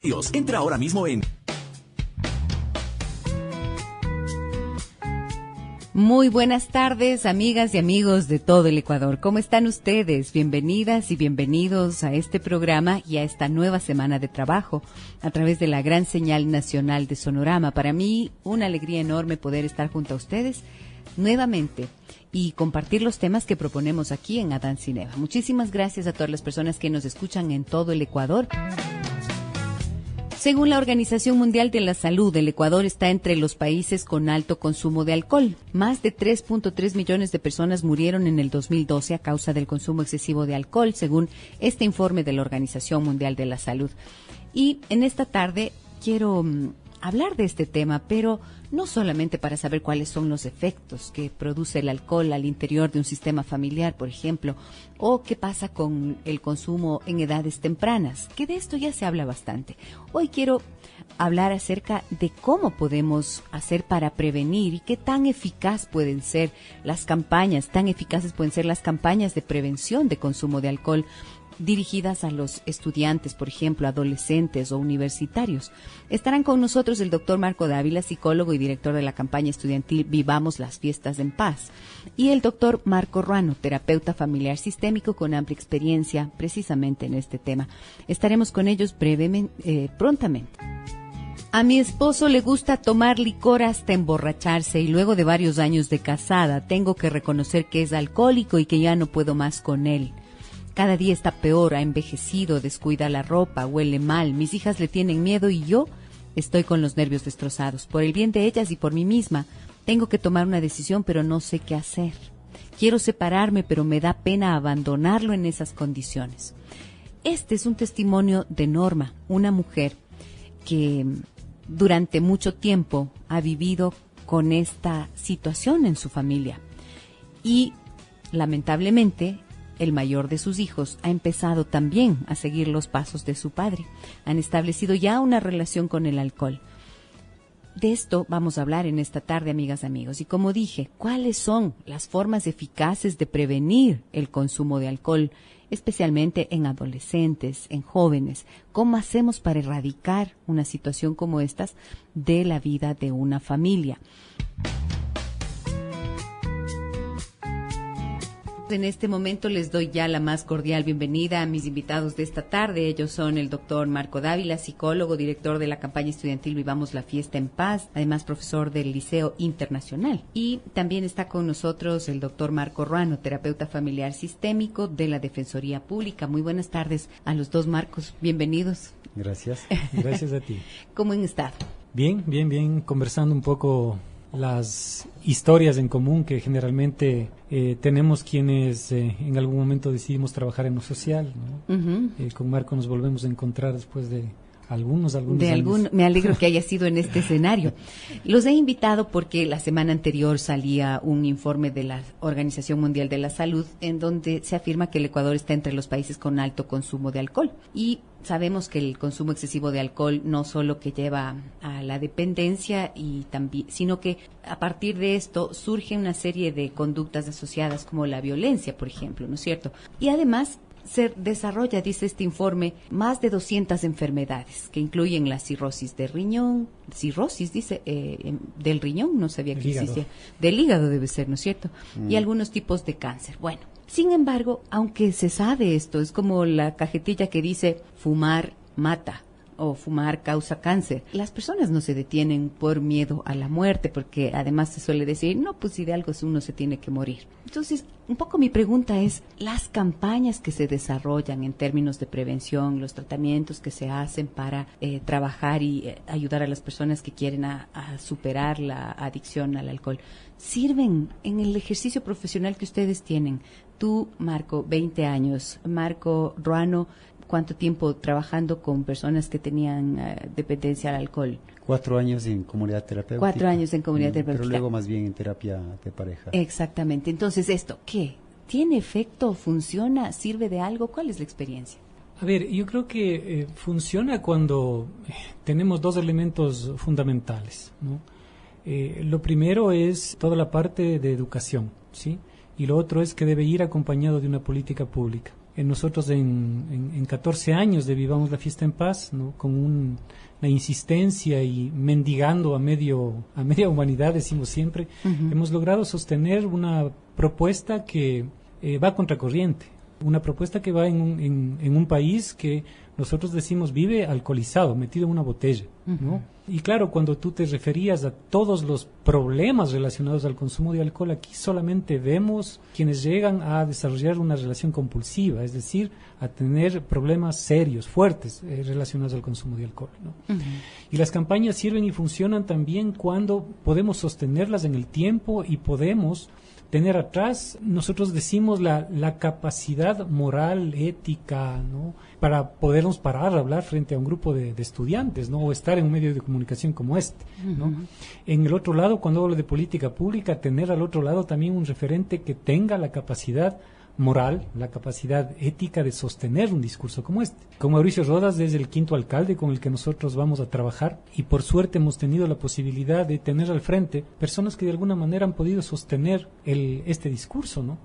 Dios, entra ahora mismo en... Muy buenas tardes, amigas y amigos de todo el Ecuador. ¿Cómo están ustedes? Bienvenidas y bienvenidos a este programa y a esta nueva semana de trabajo a través de la gran señal nacional de Sonorama. Para mí, una alegría enorme poder estar junto a ustedes nuevamente y compartir los temas que proponemos aquí en Adán Cineva. Muchísimas gracias a todas las personas que nos escuchan en todo el Ecuador. Según la Organización Mundial de la Salud, el Ecuador está entre los países con alto consumo de alcohol. Más de 3.3 millones de personas murieron en el 2012 a causa del consumo excesivo de alcohol, según este informe de la Organización Mundial de la Salud. Y en esta tarde quiero hablar de este tema, pero no solamente para saber cuáles son los efectos que produce el alcohol al interior de un sistema familiar, por ejemplo, o qué pasa con el consumo en edades tempranas, que de esto ya se habla bastante. Hoy quiero hablar acerca de cómo podemos hacer para prevenir y qué tan eficaces pueden ser las campañas de prevención de consumo de alcohol dirigidas a los estudiantes, por ejemplo, adolescentes o universitarios. Estarán con nosotros el doctor Marco Dávila, psicólogo y director de la campaña estudiantil Vivamos las Fiestas en Paz, y el doctor Marco Ruano, terapeuta familiar sistémico con amplia experiencia precisamente en este tema. Estaremos con ellos prontamente. A mi esposo le gusta tomar licor hasta emborracharse y luego de varios años de casada tengo que reconocer que es alcohólico y que ya no puedo más con él. Cada día está peor, ha envejecido, descuida la ropa, huele mal, mis hijas le tienen miedo y yo estoy con los nervios destrozados. Por el bien de ellas y por mí misma, tengo que tomar una decisión, pero no sé qué hacer. Quiero separarme, pero me da pena abandonarlo en esas condiciones. Este es un testimonio de Norma, una mujer que durante mucho tiempo ha vivido con esta situación en su familia y, lamentablemente, el mayor de sus hijos ha empezado también a seguir los pasos de su padre. Han establecido ya una relación con el alcohol. De esto vamos a hablar en esta tarde, amigas y amigos. Y como dije, ¿cuáles son las formas eficaces de prevenir el consumo de alcohol, especialmente en adolescentes, en jóvenes? ¿Cómo hacemos para erradicar una situación como estas de la vida de una familia? En este momento les doy ya la más cordial bienvenida a mis invitados de esta tarde. Ellos son el doctor Marco Dávila, psicólogo, director de la campaña estudiantil Vivamos la Fiesta en Paz, además profesor del Liceo Internacional. Y también está con nosotros el doctor Marco Ruano, terapeuta familiar sistémico de la Defensoría Pública. Muy buenas tardes a los dos, Marcos. Bienvenidos. Gracias. Gracias a ti. ¿Cómo han estado? Bien. Conversando un poco las historias en común que generalmente tenemos quienes en algún momento decidimos trabajar en lo social, ¿no? Uh-huh. Con Marco nos volvemos a encontrar después de algunos años. Me alegro que haya sido en este escenario. Los he invitado porque la semana anterior salía un informe de la Organización Mundial de la Salud en donde se afirma que el Ecuador está entre los países con alto consumo de alcohol. Y sabemos que el consumo excesivo de alcohol no solo que lleva a la dependencia y también, sino que a partir de esto surge una serie de conductas asociadas como la violencia, por ejemplo, ¿no es cierto? Y además se desarrolla, dice este informe, más de 200 enfermedades que incluyen la cirrosis de riñón, del riñón, no sabía que existía, del hígado debe ser, ¿no es cierto? Y algunos tipos de cáncer. Bueno, sin embargo, aunque se sabe esto, es como la cajetilla que dice fumar mata o fumar causa cáncer. Las personas no se detienen por miedo a la muerte, porque además se suele decir, no, pues si de algo uno se tiene que morir. Entonces, un poco mi pregunta es, las campañas que se desarrollan en términos de prevención, los tratamientos que se hacen para trabajar y ayudar a las personas que quieren a superar la adicción al alcohol, ¿sirven en el ejercicio profesional que ustedes tienen? Tú, Marco, 20 años. Marco Ruano, ¿cuánto tiempo trabajando con personas que tenían dependencia al alcohol? 4 años en comunidad terapéutica. 4 años en comunidad terapéutica. Pero luego más bien en terapia de pareja. Exactamente. Entonces, ¿esto qué? ¿Tiene efecto? ¿Funciona? ¿Sirve de algo? ¿Cuál es la experiencia? A ver, yo creo que funciona cuando tenemos 2 elementos fundamentales, ¿no? Lo primero es toda la parte de educación, ¿sí? Y lo otro es que debe ir acompañado de una política pública. nosotros en 14 años de Vivamos la Fiesta en Paz, ¿no? Con una insistencia y mendigando a media humanidad, decimos siempre, hemos logrado sostener una propuesta que va contracorriente, una propuesta que va en un país que nosotros decimos vive alcoholizado, metido en una botella, ¿no? Y claro, cuando tú te referías a todos los problemas relacionados al consumo de alcohol, aquí solamente vemos quienes llegan a desarrollar una relación compulsiva, es decir, a tener problemas serios, fuertes, relacionados al consumo de alcohol, ¿no? Y las campañas sirven y funcionan también cuando podemos sostenerlas en el tiempo y podemos tener atrás, nosotros decimos, la capacidad moral, ética, ¿no? Para podernos parar a hablar frente a un grupo de estudiantes, ¿no? O estar en un medio de comunicación como este, ¿no? En el otro lado, cuando hablo de política pública, tener al otro lado también un referente que tenga la capacidad moral, la capacidad ética de sostener un discurso como este. Con Mauricio Rodas es el 5º alcalde con el que nosotros vamos a trabajar y por suerte hemos tenido la posibilidad de tener al frente personas que de alguna manera han podido sostener este discurso, ¿no?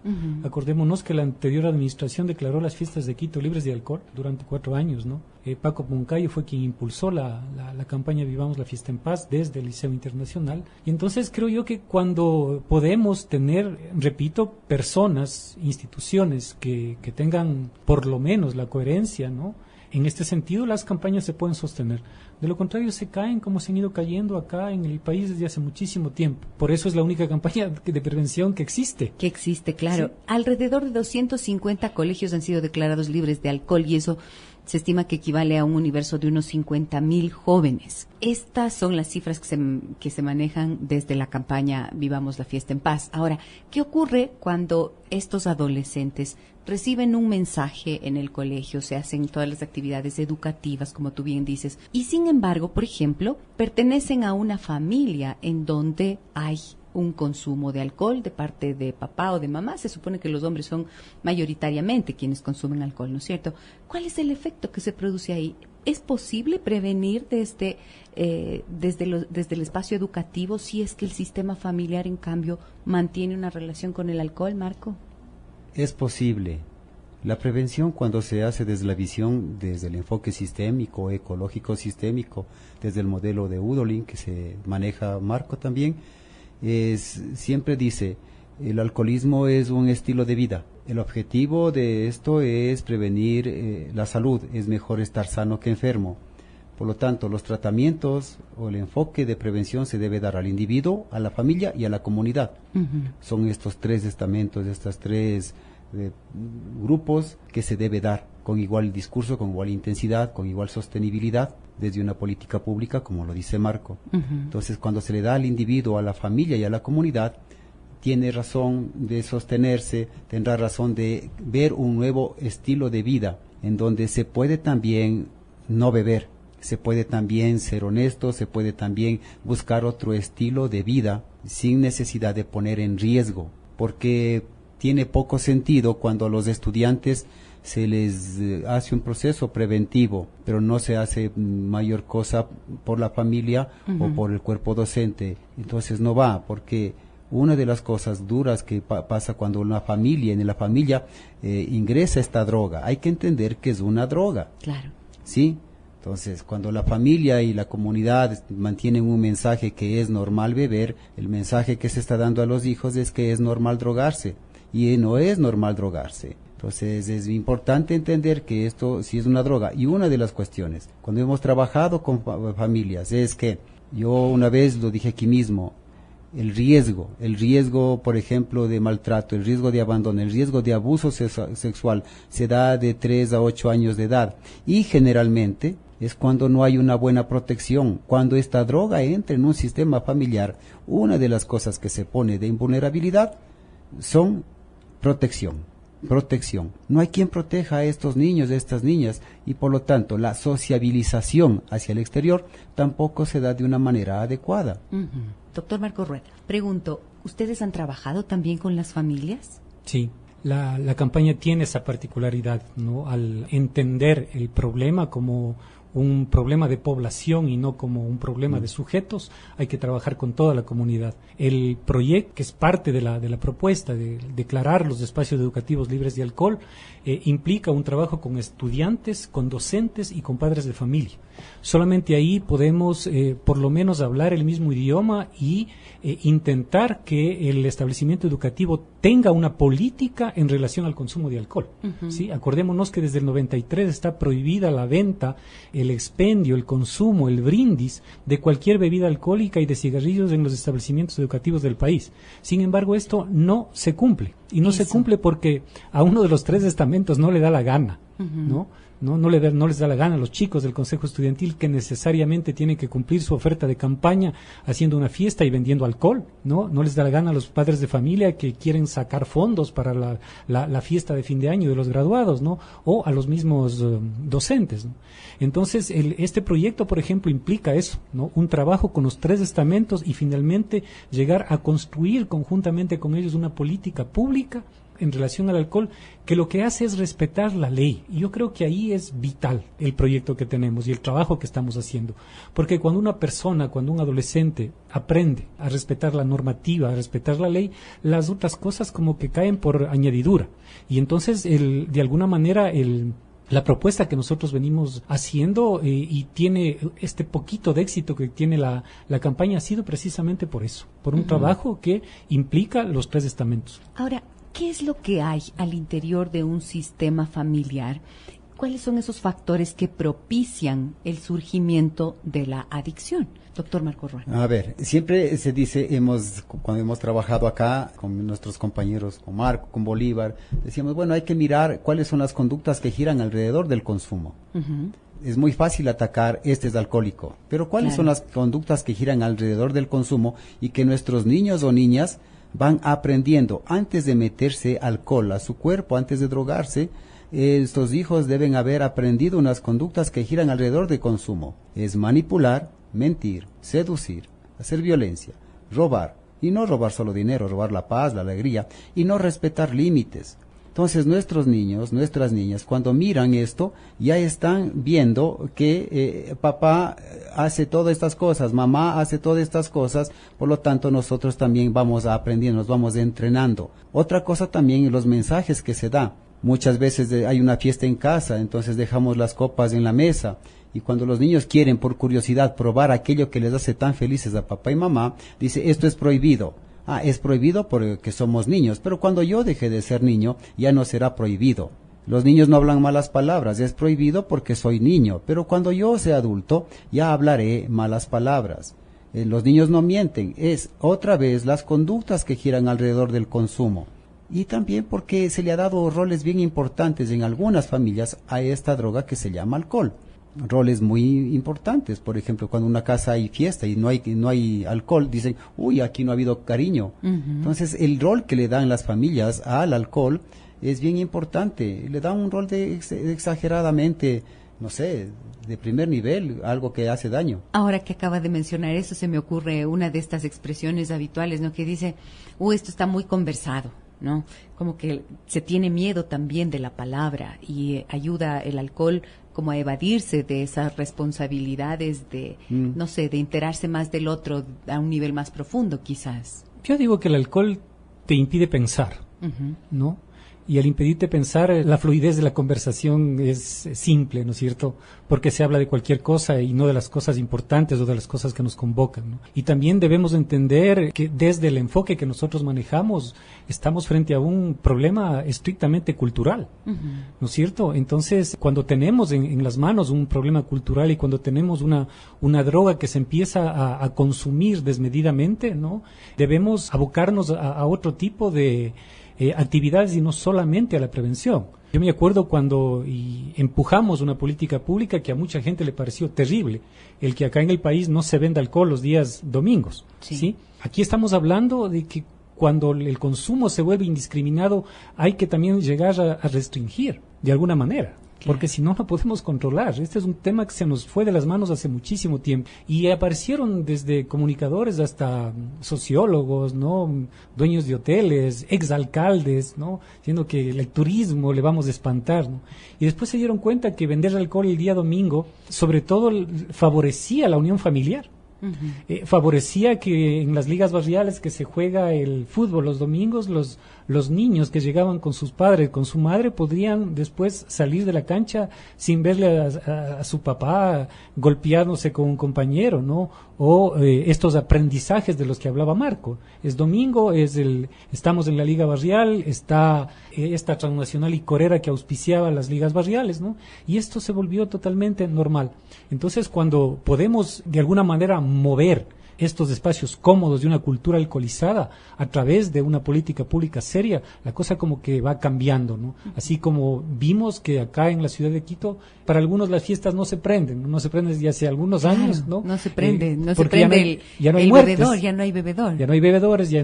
Acordémonos que la anterior administración declaró las fiestas de Quito libres de alcohol durante 4 años, ¿no? Paco Moncayo fue quien impulsó la campaña Vivamos la Fiesta en Paz desde el Liceo Internacional, y entonces creo yo que cuando podemos tener, repito, personas, instituciones que tengan por lo menos la coherencia, ¿no? En este sentido las campañas se pueden sostener. De lo contrario se caen como se han ido cayendo acá en el país desde hace muchísimo tiempo. Por eso es la única campaña de prevención que existe. Que existe, claro. Sí. Alrededor de 250 colegios han sido declarados libres de alcohol y eso se estima que equivale a un universo de unos 50,000 jóvenes. Estas son las cifras que se manejan desde la campaña Vivamos la Fiesta en Paz. Ahora, ¿qué ocurre cuando estos adolescentes reciben un mensaje en el colegio, se hacen todas las actividades educativas, como tú bien dices, y sin embargo, por ejemplo, pertenecen a una familia en donde hay un consumo de alcohol de parte de papá o de mamá? Se supone que los hombres son mayoritariamente quienes consumen alcohol, ¿no es cierto? ¿Cuál es el efecto que se produce ahí? ¿Es posible prevenir desde el espacio educativo si es que el sistema familiar, en cambio, mantiene una relación con el alcohol, Marco? Es posible. La prevención, cuando se hace desde la visión, desde el enfoque sistémico, ecológico sistémico, desde el modelo de Udolin que se maneja Marco también, siempre dice, el alcoholismo es un estilo de vida. El objetivo de esto es prevenir la salud, es mejor estar sano que enfermo. Por lo tanto, los tratamientos o el enfoque de prevención se debe dar al individuo, a la familia y a la comunidad. Son estos 3 estamentos, estas 3 grupos que se debe dar con igual discurso, con igual intensidad, con igual sostenibilidad desde una política pública, como lo dice Marco. Entonces, cuando se le da al individuo, a la familia y a la comunidad, tiene razón de sostenerse, tendrá razón de ver un nuevo estilo de vida, en donde se puede también no beber, se puede también ser honesto, se puede también buscar otro estilo de vida sin necesidad de poner en riesgo, porque tiene poco sentido cuando a los estudiantes se les hace un proceso preventivo, pero no se hace mayor cosa por la familia o por el cuerpo docente. Entonces no va, porque una de las cosas duras que pasa cuando en la familia ingresa esta droga, hay que entender que es una droga. Claro. ¿Sí? Entonces, cuando la familia y la comunidad mantienen un mensaje que es normal beber, el mensaje que se está dando a los hijos es que es normal drogarse, y no es normal drogarse. Entonces, es importante entender que esto sí es una droga. Y una de las cuestiones, cuando hemos trabajado con familias, es que yo una vez lo dije aquí mismo, el riesgo, por ejemplo, de maltrato, el riesgo de abandono, el riesgo de abuso sexual se da de 3 a 8 años de edad, y generalmente es cuando no hay una buena protección. Cuando esta droga entra en un sistema familiar, una de las cosas que se pone de invulnerabilidad son protección. No hay quien proteja a estos niños, a estas niñas, y por lo tanto la sociabilización hacia el exterior tampoco se da de una manera adecuada. Doctor Marco Rueda, pregunto, ¿ustedes han trabajado también con las familias? Sí, la campaña tiene esa particularidad, ¿no? Al entender el problema como un problema de población y no como un problema de sujetos, hay que trabajar con toda la comunidad. El proyecto, que es parte de la propuesta de declarar los espacios educativos libres de alcohol, implica un trabajo con estudiantes, con docentes y con padres de familia. Solamente ahí podemos por lo menos hablar el mismo idioma y intentar que el establecimiento educativo tenga una política en relación al consumo de alcohol. ¿Sí? Acordémonos que desde el 93 está prohibida la venta, el expendio, el consumo, el brindis de cualquier bebida alcohólica y de cigarrillos en los establecimientos educativos del país. Sin embargo, esto no se cumple. Y no se cumple porque a uno de los 3 estamentos no le da la gana, ¿no? No les da la gana a los chicos del Consejo Estudiantil, que necesariamente tienen que cumplir su oferta de campaña haciendo una fiesta y vendiendo alcohol, ¿no? No les da la gana a los padres de familia que quieren sacar fondos para la fiesta de fin de año de los graduados, ¿no? O a los mismos docentes, ¿no? Entonces, este proyecto, por ejemplo, implica eso, ¿no? Un trabajo con los 3 estamentos y finalmente llegar a construir conjuntamente con ellos una política pública en relación al alcohol, que lo que hace es respetar la ley. Y yo creo que ahí es vital el proyecto que tenemos y el trabajo que estamos haciendo. Porque cuando una persona, cuando un adolescente aprende a respetar la normativa, a respetar la ley, las otras cosas como que caen por añadidura. Y entonces, de alguna manera, la propuesta que nosotros venimos haciendo y tiene este poquito de éxito que tiene la campaña ha sido precisamente por eso, por un trabajo que implica los 3 estamentos. Ahora, ¿qué es lo que hay al interior de un sistema familiar? ¿Cuáles son esos factores que propician el surgimiento de la adicción? Doctor Marco Ruan. A ver, siempre se dice, cuando hemos trabajado acá con nuestros compañeros, con Marco, con Bolívar, decíamos, bueno, hay que mirar cuáles son las conductas que giran alrededor del consumo. Es muy fácil atacar, este es alcohólico, pero ¿cuáles son las conductas que giran alrededor del consumo y que nuestros niños o niñas van aprendiendo antes de meterse alcohol a su cuerpo, antes de drogarse? Estos hijos deben haber aprendido unas conductas que giran alrededor del consumo. Es manipular, mentir, seducir, hacer violencia, robar, y no robar solo dinero, robar la paz, la alegría, y no respetar límites. Entonces nuestros niños, nuestras niñas, cuando miran esto, ya están viendo que papá hace todas estas cosas, mamá hace todas estas cosas, por lo tanto nosotros también vamos aprendiendo, nos vamos entrenando. Otra cosa también, los mensajes que se da. Muchas veces hay una fiesta en casa, entonces dejamos las copas en la mesa, y cuando los niños quieren por curiosidad probar aquello que les hace tan felices a papá y mamá, dice, esto es prohibido. Es prohibido porque somos niños, pero cuando yo deje de ser niño, ya no será prohibido. Los niños no hablan malas palabras, es prohibido porque soy niño, pero cuando yo sea adulto, ya hablaré malas palabras. Los niños no mienten, es otra vez las conductas que giran alrededor del consumo. Y también porque se le ha dado roles bien importantes en algunas familias a esta droga que se llama alcohol. Roles muy importantes, por ejemplo, cuando en una casa hay fiesta y no hay alcohol, dicen, uy, aquí no ha habido cariño. Entonces, el rol que le dan las familias al alcohol es bien importante, le dan un rol de exageradamente, no sé, de primer nivel, algo que hace daño. Ahora que acaba de mencionar eso, se me ocurre una de estas expresiones habituales, ¿no? Que dice, esto está muy conversado, ¿no? Como que se tiene miedo también de la palabra y ayuda el alcohol como a evadirse de esas responsabilidades de, no sé, de enterarse más del otro a un nivel más profundo, quizás. Yo digo que el alcohol te impide pensar, ¿no? Y al impedirte pensar, la fluidez de la conversación es simple, ¿no es cierto? Porque se habla de cualquier cosa y no de las cosas importantes o de las cosas que nos convocan, ¿no? Y también debemos entender que desde el enfoque que nosotros manejamos, estamos frente a un problema estrictamente cultural, ¿no es cierto? Entonces, cuando tenemos en las manos un problema cultural y cuando tenemos una droga que se empieza a consumir desmedidamente, ¿no? Debemos abocarnos a otro tipo de actividades y no solamente a la prevención. Yo me acuerdo cuando empujamos una política pública que a mucha gente le pareció terrible, el que acá en el país no se venda alcohol los días domingos. ¿Sí? Aquí estamos hablando de que cuando el consumo se vuelve indiscriminado hay que también llegar a restringir de alguna manera. porque si no, no podemos controlar. Este es un tema que se nos fue de las manos hace muchísimo tiempo. Y aparecieron desde comunicadores hasta sociólogos, ¿no? Dueños de hoteles, exalcaldes, ¿no? Diciendo que el turismo le vamos a espantar, ¿no? Y después se dieron cuenta que vender alcohol el día domingo, sobre todo, favorecía la unión familiar. Favorecía que en las ligas barriales que se juega el fútbol los domingos, los niños que llegaban con sus padres, con su madre, podrían después salir de la cancha sin verle a su papá golpeándose con un compañero, ¿no? O estos aprendizajes de los que hablaba Marco. Es domingo, estamos en la liga barrial, está esta transnacional y corera que auspiciaba las ligas barriales, ¿no? Y esto se volvió totalmente normal. Entonces, cuando podemos de alguna manera mover estos espacios cómodos de una cultura alcoholizada a través de una política pública seria, la cosa como que va cambiando, ¿no? Así como vimos que acá en la ciudad de Quito, para algunos las fiestas no se prenden desde hace algunos años, ¿no? No se prende, ya no hay el muertes, bebedor, ya no hay bebedor. Ya no hay bebedores, ya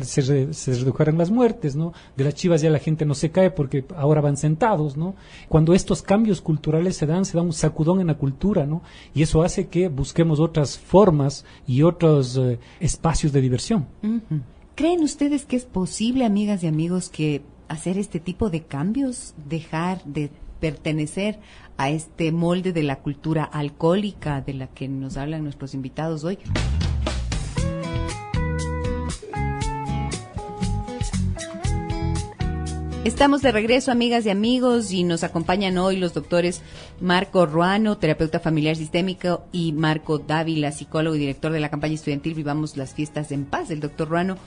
se redujeron las muertes, ¿no? De las chivas ya la gente no se cae porque ahora van sentados, ¿no? Cuando estos cambios culturales se da un sacudón en la cultura, ¿no? Y eso hace que busquemos otras formas y otros espacios de diversión. Uh-huh. ¿Creen ustedes que es posible, amigas y amigos, que hacer este tipo de cambios, dejar de pertenecer a este molde de la cultura alcohólica de la que nos hablan nuestros invitados hoy? Estamos de regreso, amigas y amigos, y nos acompañan hoy los doctores Marco Ruano, terapeuta familiar sistémico, y Marco Dávila, psicólogo y director de la campaña estudiantil Vivamos las Fiestas en Paz. El doctor Ruano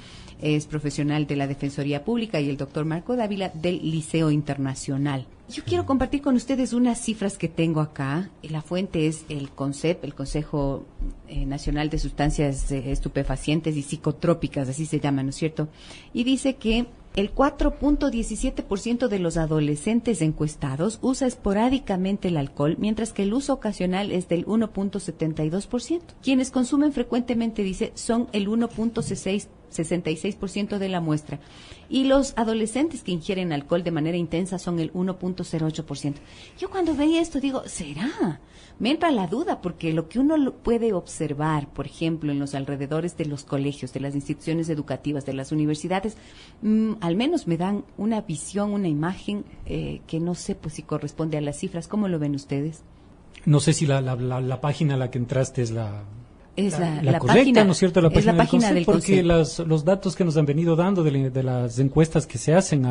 es profesional de la Defensoría Pública y el doctor Marco Dávila del Liceo Internacional. Yo quiero compartir con ustedes unas cifras que tengo acá. La fuente es el CONCEP, el Consejo Nacional de Sustancias Estupefacientes y Psicotrópicas, así se llama, ¿no es cierto? Y dice que el 4.17% de los adolescentes encuestados usa esporádicamente el alcohol, mientras que el uso ocasional es del 1.72%. Quienes consumen frecuentemente, dice, son el 1.66% de la muestra. Y los adolescentes que ingieren alcohol de manera intensa son el 1.08%. Yo cuando veía esto digo, ¿será? Me entra la duda, porque lo que uno puede observar, por ejemplo, en los alrededores de los colegios, de las instituciones educativas, de las universidades, al menos me dan una visión, una imagen que no sé pues si corresponde a las cifras. ¿Cómo lo ven ustedes? No sé si la página a la que entraste es la correcta, página, ¿no es cierto? La página, es la página del porque Concept. los datos que nos han venido dando de las encuestas que se hacen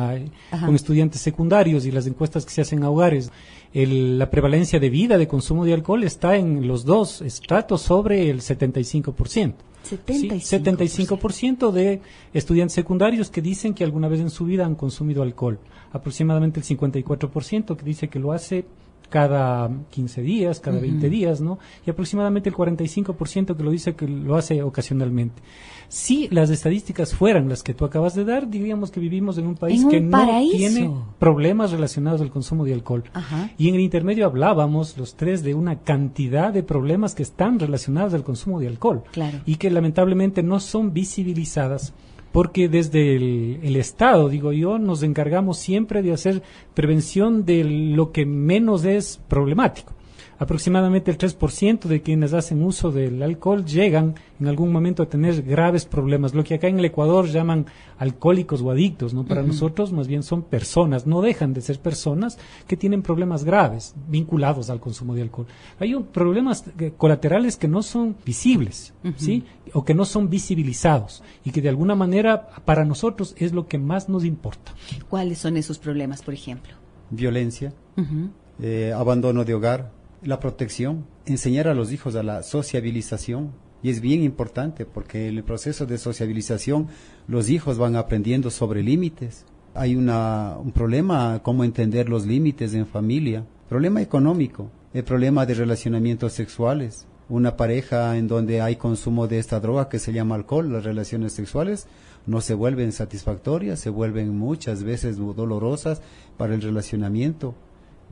con estudiantes secundarios y las encuestas que se hacen a hogares, la prevalencia de vida de consumo de alcohol está en los dos estratos sobre el 75%. 75% de estudiantes secundarios que dicen que alguna vez en su vida han consumido alcohol. Aproximadamente el 54% que dice que lo hace cada 15 días, cada 20 días, ¿no? Y aproximadamente el 45% que lo dice que lo hace ocasionalmente. Si las estadísticas fueran las que tú acabas de dar, diríamos que vivimos en un país que no tiene problemas relacionados al consumo de alcohol. Ajá. Y en el intermedio hablábamos los tres de una cantidad de problemas que están relacionados al consumo de alcohol. Claro. Y que lamentablemente no son visibilizadas. Porque desde el Estado, digo yo, nos encargamos siempre de hacer prevención de lo que menos es problemático. Aproximadamente el 3% de quienes hacen uso del alcohol llegan en algún momento a tener graves problemas, lo que acá en el Ecuador llaman alcohólicos o adictos, ¿no? Para nosotros más bien son personas, no dejan de ser personas que tienen problemas graves vinculados al consumo de alcohol. Hay problemas colaterales que no son visibles, ¿sí? O que no son visibilizados y que de alguna manera para nosotros es lo que más nos importa. ¿Cuáles son esos problemas, por ejemplo? Violencia, abandono de hogar, la protección, enseñar a los hijos a la sociabilización, y es bien importante porque en el proceso de sociabilización los hijos van aprendiendo sobre límites. Hay un problema, cómo entender los límites en familia, problema económico, el problema de relacionamientos sexuales, una pareja en donde hay consumo de esta droga que se llama alcohol, las relaciones sexuales no se vuelven satisfactorias, se vuelven muchas veces dolorosas para el relacionamiento.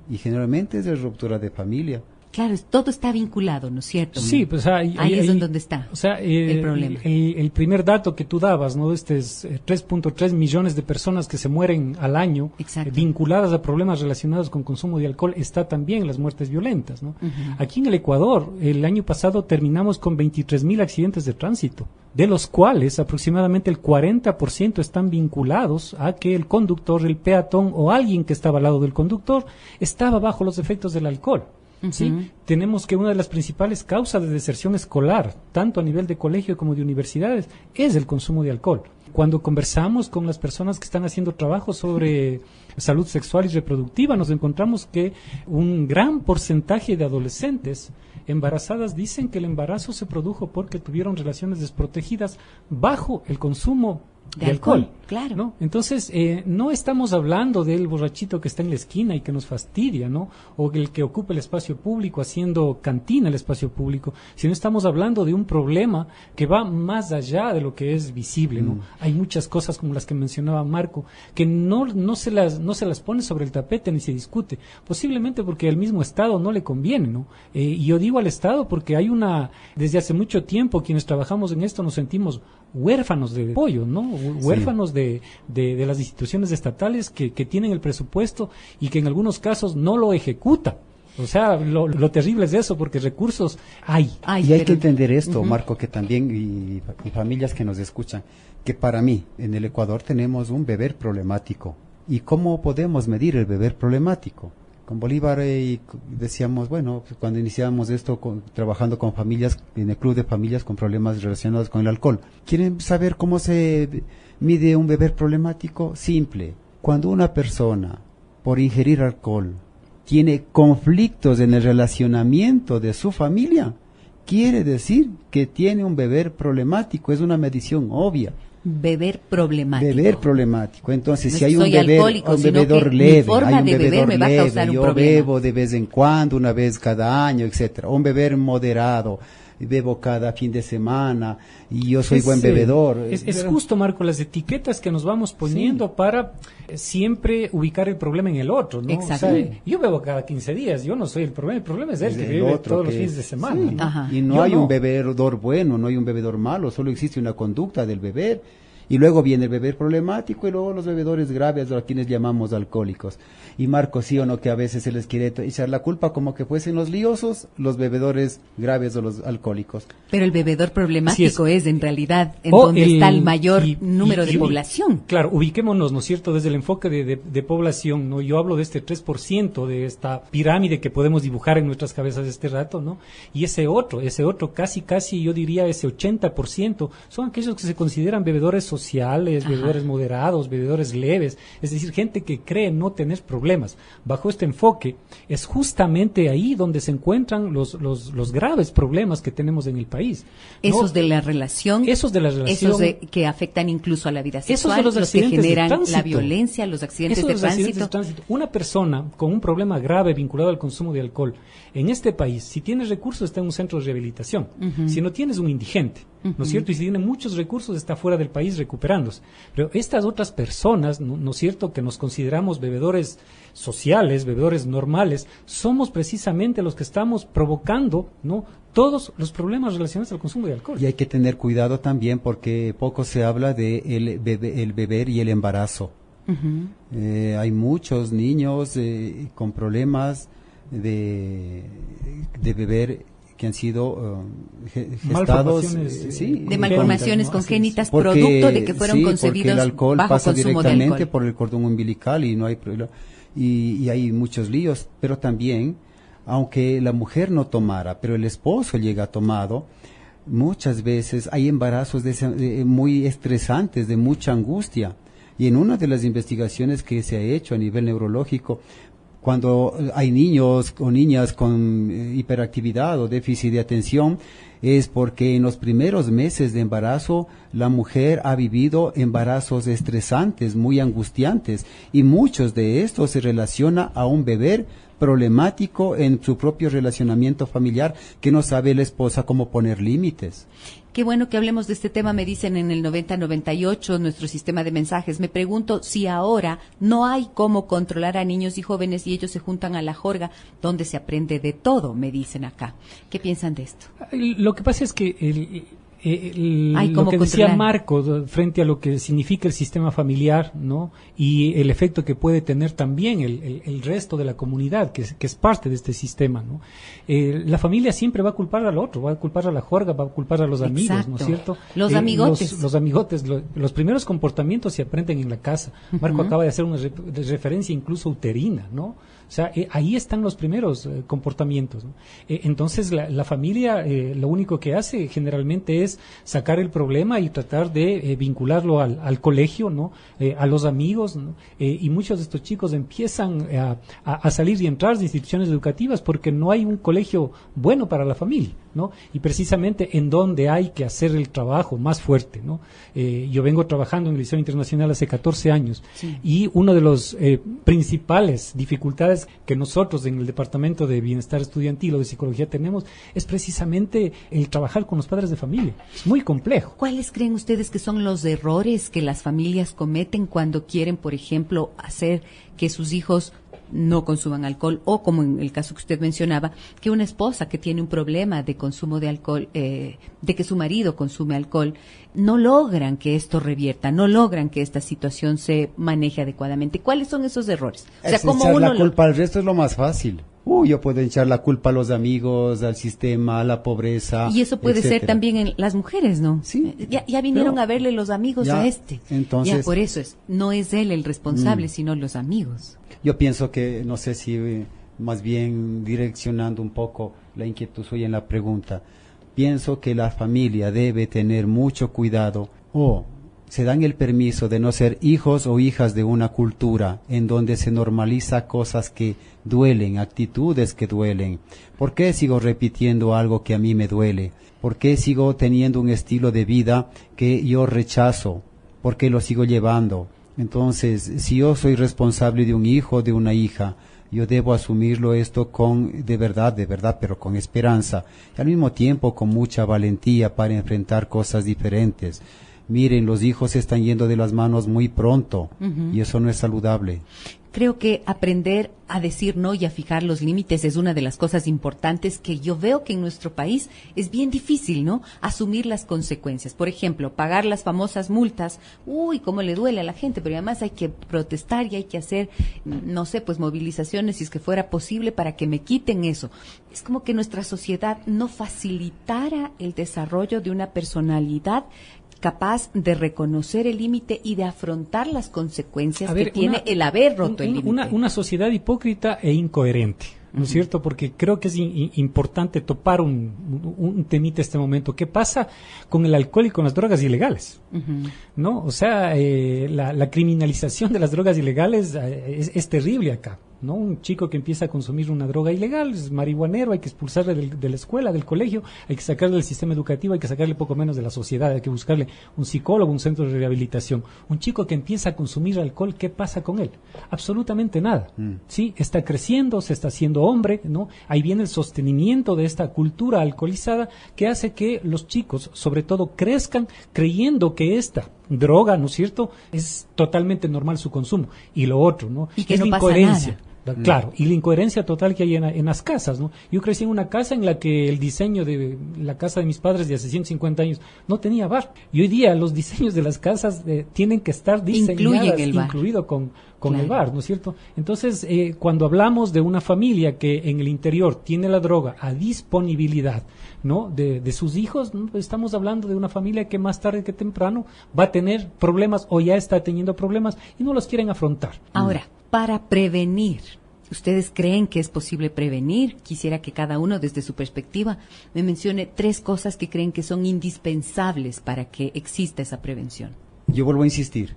Y generalmente es de ruptura de familia. Claro, todo está vinculado, ¿no es cierto? Sí, pues ahí es donde está el problema. El primer dato que tú dabas, ¿no? Este es 3.3 millones de personas que se mueren al año vinculadas a problemas relacionados con consumo de alcohol, está también las muertes violentas, ¿no? Aquí en el Ecuador, el año pasado terminamos con 23.000 accidentes de tránsito, de los cuales aproximadamente el 40% están vinculados a que el conductor, el peatón o alguien que estaba al lado del conductor estaba bajo los efectos del alcohol. ¿Sí? Tenemos que una de las principales causas de deserción escolar, tanto a nivel de colegio como de universidades, es el consumo de alcohol. Cuando conversamos con las personas que están haciendo trabajos sobre salud sexual y reproductiva, nos encontramos que un gran porcentaje de adolescentes embarazadas dicen que el embarazo se produjo porque tuvieron relaciones desprotegidas bajo el consumo de alcohol, claro. ¿no? Entonces, no estamos hablando del borrachito que está en la esquina y que nos fastidia, ¿no? O el que ocupa el espacio público haciendo cantina el espacio público, sino estamos hablando de un problema que va más allá de lo que es visible, ¿no? Hay muchas cosas como las que mencionaba Marco, que no se las pone sobre el tapete ni se discute, posiblemente porque al mismo Estado no le conviene, ¿no? Y yo digo al Estado porque desde hace mucho tiempo quienes trabajamos en esto nos sentimos huérfanos de apoyo, ¿no? Huérfanos de las instituciones estatales que tienen el presupuesto y que en algunos casos no lo ejecuta. O sea, lo terrible es eso, porque recursos hay. Y hay que entender esto, Marco, que también, y familias que nos escuchan, que para mí, en el Ecuador tenemos un beber problemático. ¿Y cómo podemos medir el beber problemático? Con Bolívar decíamos, bueno, cuando iniciamos esto trabajando con familias, en el club de familias con problemas relacionados con el alcohol. ¿Quieren saber cómo se mide un beber problemático? Simple. Cuando una persona, por ingerir alcohol, tiene conflictos en el relacionamiento de su familia, quiere decir que tiene un beber problemático. Es una medición obvia. Beber problemático. Beber problemático. Entonces, no si hay un bebedor leve, hay un bebedor leve, yo bebo de vez en cuando, una vez cada año, etcétera. Un beber moderado, bebo cada fin de semana y yo soy buen bebedor. Es justo, Marco, las etiquetas que nos vamos poniendo para siempre ubicar el problema en el otro, ¿no? Exacto. O sea, yo bebo cada 15 días, yo no soy el problema es él que bebe todos los fines de semana. Sí. ¿No? Y no hay un bebedor bueno, no hay un bebedor malo, solo existe una conducta del beber. Y luego viene el beber problemático y luego los bebedores graves, a quienes llamamos alcohólicos. Y Marco, sí o no, que a veces se les quiere echar la culpa como que fuesen los liosos, los bebedores graves o los alcohólicos. Pero el bebedor problemático es en realidad en donde está el mayor número de población. Claro, ubiquémonos, ¿no es cierto?, desde el enfoque de población, ¿no? Yo hablo de este 3% de esta pirámide que podemos dibujar en nuestras cabezas este rato, ¿no? Y ese otro casi yo diría ese 80% son aquellos que se consideran bebedores sociales, bebedores moderados, bebedores leves, es decir, gente que cree no tener problemas. Bajo este enfoque, es justamente ahí donde se encuentran los graves problemas que tenemos en el país, ¿no? Esos de la relación, esos que afectan incluso a la vida sexual, los que generan la violencia, los accidentes de tránsito. Una persona con un problema grave vinculado al consumo de alcohol en este país, si tienes recursos, está en un centro de rehabilitación. Si no tienes, un indigente, ¿no es cierto? Y si tiene muchos recursos, está fuera del país recuperándose. Pero estas otras personas, ¿no es cierto?, que nos consideramos bebedores sociales, bebedores normales, somos precisamente los que estamos provocando, ¿no?, todos los problemas relacionados al consumo de alcohol. Y hay que tener cuidado también porque poco se habla de el beber y el embarazo. Hay muchos niños con problemas de beber que han sido gestados de malformaciones congénitas, producto de que fueron concebidos el alcohol bajo pasa consumo directamente de alcohol por el cordón umbilical y no hay problema, y hay muchos líos. Pero también, aunque la mujer no tomara, pero el esposo llega tomado, muchas veces hay embarazos muy estresantes, de mucha angustia. Y en una de las investigaciones que se ha hecho a nivel neurológico, cuando hay niños o niñas con hiperactividad o déficit de atención, es porque en los primeros meses de embarazo la mujer ha vivido embarazos estresantes, muy angustiantes, y muchos de estos se relaciona a un beber problemático en su propio relacionamiento familiar, que no sabe la esposa cómo poner límites. Qué bueno que hablemos de este tema, me dicen en el 9098, nuestro sistema de mensajes. Me pregunto si ahora no hay cómo controlar a niños y jóvenes y ellos se juntan a la jorga, donde se aprende de todo, me dicen acá. ¿Qué piensan de esto? Lo que pasa es que lo que decía Marco frente a lo que significa el sistema familiar, ¿no? Y el efecto que puede tener también el resto de la comunidad que es parte de este sistema, ¿no? La familia siempre va a culpar al otro, va a culpar a la juerga, va a culpar a los amigos, ¿no es cierto? Los amigotes. Los amigotes, los primeros comportamientos se aprenden en la casa. Marco acaba de hacer una referencia incluso uterina, ¿no? O sea, ahí están los primeros comportamientos, ¿no? Entonces, la familia lo único que hace generalmente es sacar el problema y tratar de vincularlo al colegio, ¿no? A los amigos, ¿no? Y muchos de estos chicos empiezan a salir y entrar de instituciones educativas porque no hay un colegio bueno para la familia, ¿no? Y precisamente en donde hay que hacer el trabajo más fuerte, ¿no? Yo vengo trabajando en el Liceo Internacional hace 14 años, sí. Y uno de los principales dificultades que nosotros en el Departamento de Bienestar Estudiantil o de Psicología tenemos es precisamente el trabajar con los padres de familia. Es muy complejo. ¿Cuáles creen ustedes que son los errores que las familias cometen cuando quieren, por ejemplo, hacer que sus hijos no consuman alcohol, o como en el caso que usted mencionaba, que una esposa que tiene un problema de consumo de alcohol, de que su marido consume alcohol, no logran que esto revierta, no logran que esta situación se maneje adecuadamente? ¿Cuáles son esos errores? O sea, ¿cómo uno la culpa al resto es lo más fácil? Yo puedo echar la culpa a los amigos, al sistema, a la pobreza. Y eso puede ser también en las mujeres, ¿no? Sí. Ya vinieron a verle los amigos a este. Entonces, ya por eso no es él el responsable, sino los amigos. Yo pienso que, no sé si más bien direccionando un poco la inquietud suya en la pregunta, pienso que la familia debe tener mucho cuidado se dan el permiso de no ser hijos o hijas de una cultura en donde se normaliza cosas que duelen, actitudes que duelen. ¿Por qué sigo repitiendo algo que a mí me duele? ¿Por qué sigo teniendo un estilo de vida que yo rechazo? ¿Por qué lo sigo llevando? Entonces, si yo soy responsable de un hijo o de una hija, yo debo asumirlo esto de verdad, pero con esperanza, y al mismo tiempo con mucha valentía para enfrentar cosas diferentes. Miren, los hijos se están yendo de las manos muy pronto, y eso no es saludable. Creo que aprender a decir no y a fijar los límites es una de las cosas importantes que yo veo que en nuestro país es bien difícil, ¿no? Asumir las consecuencias. Por ejemplo, pagar las famosas multas. Cómo le duele a la gente, pero además hay que protestar y hay que hacer, no sé, pues movilizaciones, si es que fuera posible, para que me quiten eso. Es como que nuestra sociedad no facilitara el desarrollo de una personalidad capaz de reconocer el límite y de afrontar las consecuencias que tiene el haber roto el límite. Una sociedad hipócrita e incoherente, ¿no es cierto? Porque creo que es importante topar un temita este momento. ¿Qué pasa con el alcohol y con las drogas ilegales? ¿No? O sea, la criminalización de las drogas ilegales es terrible acá, ¿no? Un chico que empieza a consumir una droga ilegal es marihuanero, hay que expulsarle de la escuela, del colegio, hay que sacarle del sistema educativo, hay que sacarle poco menos de la sociedad, hay que buscarle un psicólogo, un centro de rehabilitación. Un chico que empieza a consumir alcohol, ¿qué pasa con él? Absolutamente nada. Sí, está creciendo, se está haciendo hombre, ¿no? Ahí viene el sostenimiento de esta cultura alcoholizada que hace que los chicos, sobre todo, crezcan creyendo que esta droga, ¿no es cierto?, es totalmente normal su consumo. Y lo otro, ¿no?, y que es no la pasa incoherencia. Nada. Claro, y la incoherencia total que hay en las casas, ¿no? Yo crecí en una casa en la que el diseño de la casa de mis padres de hace 150 años no tenía bar. Y hoy día los diseños de las casas tienen que estar diseñadas, incluido con claro, el bar, ¿no es cierto? Entonces, cuando hablamos de una familia que en el interior tiene la droga a disponibilidad, ¿no?, de sus hijos, ¿no?, estamos hablando de una familia que más tarde que temprano va a tener problemas o ya está teniendo problemas y no los quieren afrontar. Ahora, para prevenir, ¿ustedes creen que es posible prevenir? Quisiera que cada uno, desde su perspectiva, me mencione 3 cosas que creen que son indispensables para que exista esa prevención. Yo vuelvo a insistir,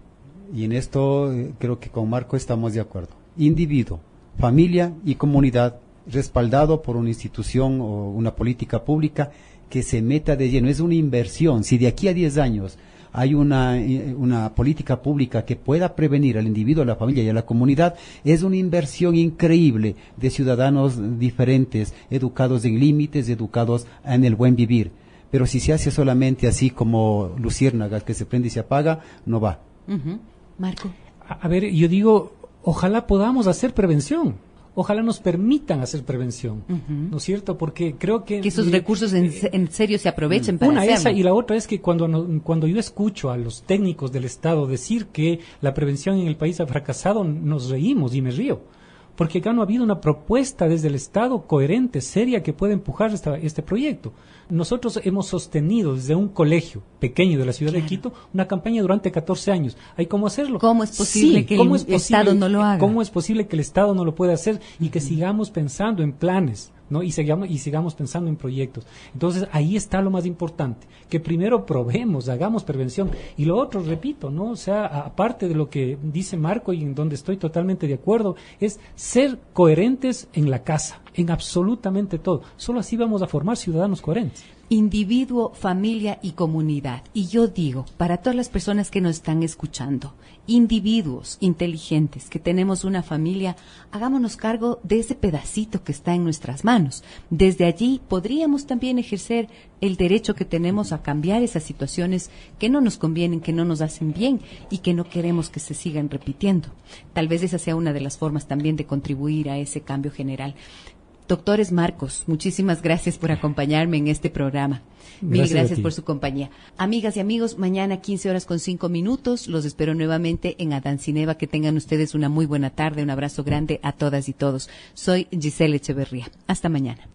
y en esto creo que con Marco estamos de acuerdo. Individuo, familia y comunidad, respaldado por una institución o una política pública que se meta de lleno. Es una inversión. Si de aquí a 10 años hay una política pública que pueda prevenir al individuo, a la familia y a la comunidad, es una inversión increíble de ciudadanos diferentes, educados en límites, educados en el buen vivir. Pero si se hace solamente así como luciérnagas, que se prende y se apaga, no va. Marco. A ver, yo digo, ojalá podamos hacer prevención. Ojalá nos permitan hacer prevención, ¿no es cierto? Porque creo que esos recursos en serio se aprovechen para una hacerlo. Esa, y la otra es que cuando yo escucho a los técnicos del Estado decir que la prevención en el país ha fracasado, nos reímos y me río. Porque acá no ha habido una propuesta desde el Estado coherente, seria, que pueda empujar este proyecto. Nosotros hemos sostenido desde un colegio pequeño de la ciudad de Quito una campaña durante 14 años. ¿Hay cómo hacerlo? ¿Cómo es posible que el Estado no lo haga? ¿Cómo es posible que el Estado no lo pueda hacer y que sigamos pensando en planes, ¿no? Y sigamos pensando en proyectos? Entonces, ahí está lo más importante, que primero probemos, hagamos prevención. Y lo otro, repito, ¿no? O sea, aparte de lo que dice Marco y en donde estoy totalmente de acuerdo, es ser coherentes en la casa, en absolutamente todo. Solo así vamos a formar ciudadanos coherentes. Individuo, familia y comunidad. Y yo digo, para todas las personas que nos están escuchando, individuos inteligentes que tenemos una familia, hagámonos cargo de ese pedacito que está en nuestras manos. Desde allí podríamos también ejercer el derecho que tenemos a cambiar esas situaciones que no nos convienen, que no nos hacen bien y que no queremos que se sigan repitiendo. Tal vez esa sea una de las formas también de contribuir a ese cambio general. Doctores Marcos, muchísimas gracias por acompañarme en este programa. Mil gracias por su compañía. Amigas y amigos, mañana 15:05. Los espero nuevamente en Adán Cineva. Que tengan ustedes una muy buena tarde. Un abrazo grande a todas y todos. Soy Giselle Echeverría. Hasta mañana.